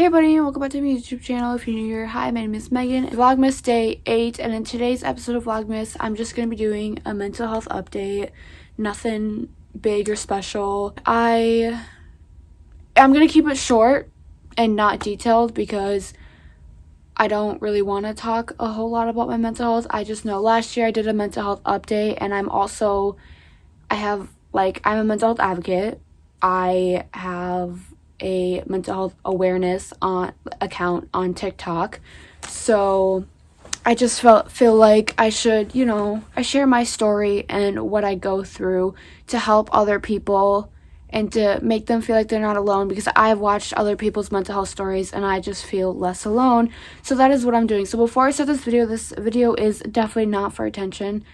Hey buddy, welcome back to my YouTube channel. If you're new here, hi, my name is Megan. Vlogmas day 8, and in today's episode of Vlogmas, I'm just going to be doing a mental health update. Nothing big or special. I'm going to keep it short and not detailed because I don't really want to talk a whole lot about my mental health. I just know last year I did a mental health update, and I'm a mental health advocate. I have a mental health awareness account on TikTok, so I just feel like I should, I share my story and what I go through to help other people and to make them feel like they're not alone, because I've watched other people's mental health stories and I just feel less alone. So that is what I'm doing. So before I start this video is definitely not for attention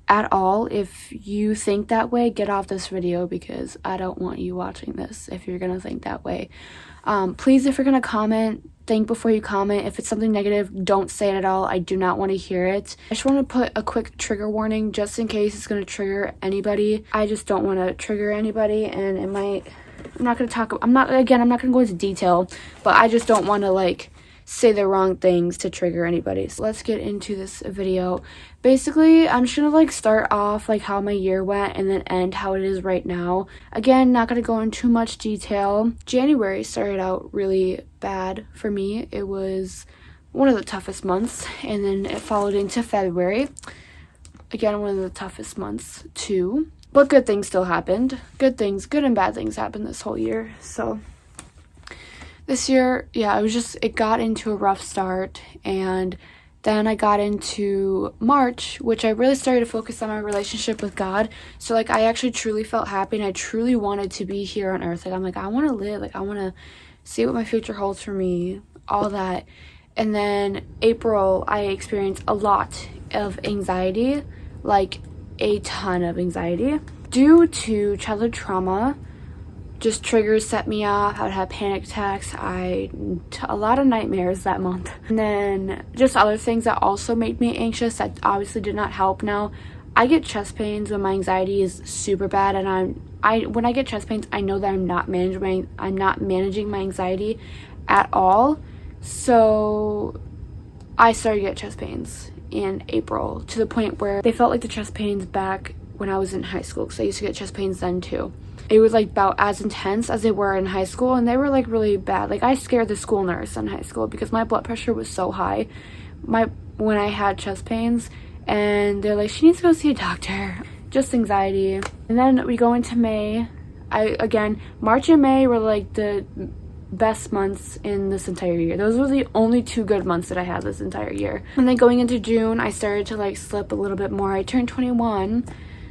at all. If you think that way, get off this video, because I don't want you watching this if you're gonna think that way. Please, if you're gonna comment, think before you comment. If it's something negative, don't say it at all. I do not want to hear it. I just want to put a quick trigger warning just in case it's going to trigger anybody. I just don't want to trigger anybody, and it might, I'm not going to go into detail, but I just don't want to say the wrong things to trigger anybody. So let's get into this video. Basically, I'm just gonna start off how my year went and then end how it is right now. Again, not gonna go into too much detail. January started out really bad for me. It was one of the toughest months, and then it followed into February. Again, one of the toughest months too. But good things still happened. Good and bad things happened this whole year. So this year, yeah, it got into a rough start, and then I got into March, which I really started to focus on my relationship with God. So I actually truly felt happy, and I truly wanted to be here on earth. I want to live, I want to see what my future holds for me, all that. And then April, I experienced a lot of anxiety, a ton of anxiety due to childhood trauma. Just triggers set me off. I would have panic attacks. A lot of nightmares that month. And then just other things that also made me anxious that obviously did not help. Now, I get chest pains when my anxiety is super bad, and when I get chest pains, I know that I'm not managing my anxiety at all. So I started to get chest pains in April, to the point where they felt like the chest pains back when I was in high school, because I used to get chest pains then too. It was about as intense as they were in high school, and they were really bad. I scared the school nurse in high school because my blood pressure was so high when I had chest pains, and they're like, she needs to go see a doctor. Just anxiety. And then we go into May. March and May were the best months in this entire year. Those were the only 2 good months that I had this entire year. And then going into June, I started to slip a little bit more. I turned 21.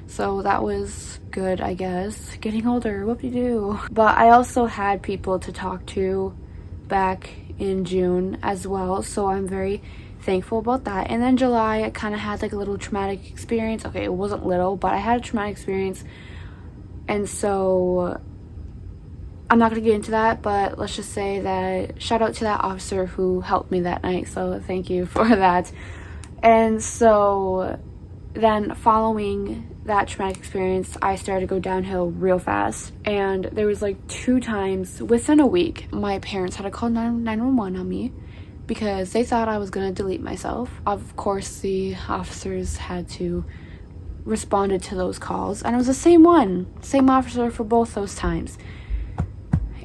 So that was good, I guess. Getting older, whoop-de-doo. But I also had people to talk to back in June as well, so I'm very thankful about that. And then July, I kind of had a little traumatic experience. Okay, it wasn't little, but I had a traumatic experience. And so I'm not going to get into that, but let's just say that shout out to that officer who helped me that night, so thank you for that. And so then following that traumatic experience, I started to go downhill real fast, and there was 2 times within a week my parents had to call 911 on me because they thought I was going to delete myself. Of course, the officers had to responded to those calls, and it was the same officer for both those times.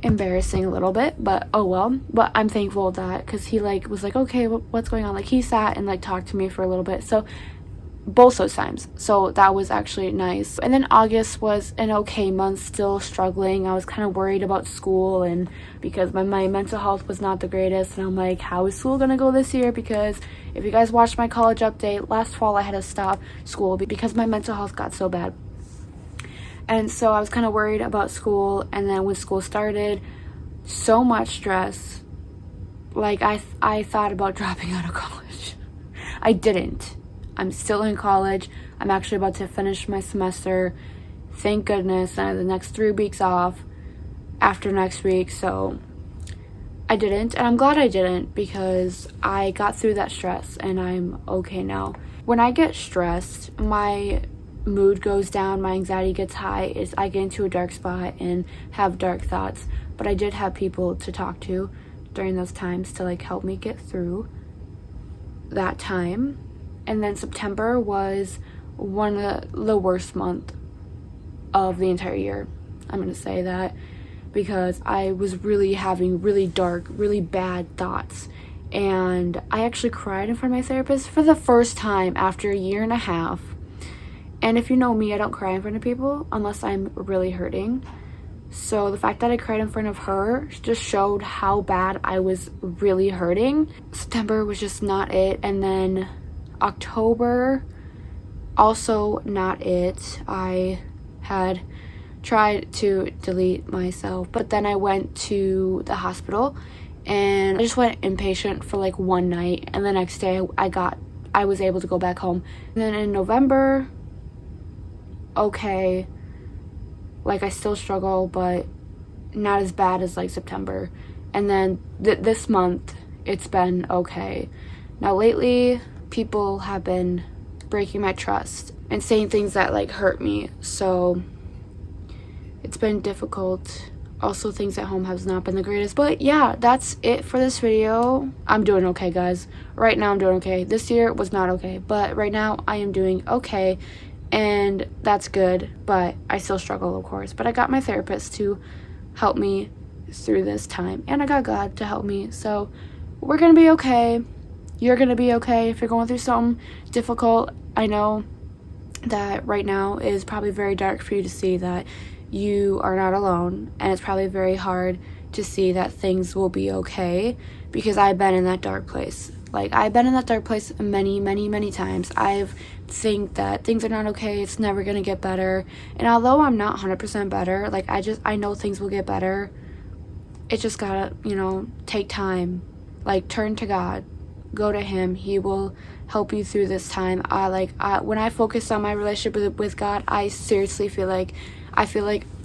Embarrassing a little bit, but oh well. But I'm thankful that, because he was okay, what's going on? He sat and talked to me for a little bit. So both those times, so that was actually nice. And then August was an okay month, still struggling. I was kind of worried about school, and because my mental health was not the greatest, and I'm how is school gonna go this year? Because if you guys watched my college update, last fall I had to stop school because my mental health got so bad. And so I was kind of worried about school. And then when school started, so much stress. I thought about dropping out of college. I didn't. I'm still in college. I'm actually about to finish my semester. Thank goodness. I have the next 3 weeks off after next week. So I didn't. And I'm glad I didn't, because I got through that stress and I'm okay now. When I get stressed, my mood goes down, my anxiety gets high, I get into a dark spot and have dark thoughts. But I did have people to talk to during those times to like help me get through that time. And then September was one of the worst month of the entire year. I'm gonna say that because I was really having really dark, really bad thoughts. And I actually cried in front of my therapist for the first time after a year and a half. And if you know me, I don't cry in front of people unless I'm really hurting. So the fact that I cried in front of her just showed how bad I was really hurting. September was just not it. And then October, also not it. I had tried to delete myself, but then I went to the hospital and I just went inpatient for like one night, and the next day I was able to go back home. And then in November, okay, like I still struggle, but not as bad as like September. And then this month it's been okay. Now lately people have been breaking my trust and saying things that like hurt me, so it's been difficult. Also, things at home has not been the greatest. But yeah, that's it for this video. I'm doing okay, guys. Right now I'm doing okay. This year was not okay, but right now I am doing okay, and that's good. But I still struggle, of course. But I got my therapist to help me through this time, and I got God to help me. So we're gonna be okay. You're gonna be okay. If you're going through something difficult, I know that right now is probably very dark for you to see that you are not alone, and it's probably very hard to see that things will be okay, because I've been in that dark place. Like, I've been in that dark place many times. I've think that things are not okay, it's never gonna get better, and although I'm not 100% better, like I know things will get better. It just gotta, you know, take time. Like, turn to God, go to him. He will help you through this time. When I focus on my relationship with God, I seriously feel like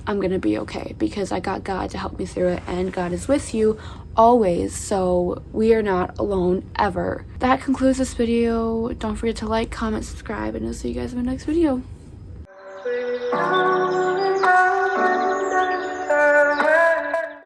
I'm gonna be okay, because I got God to help me through it, and God is with you always, so we are not alone ever. That concludes this video. Don't forget to like, comment, subscribe, and I'll see you guys in my next video.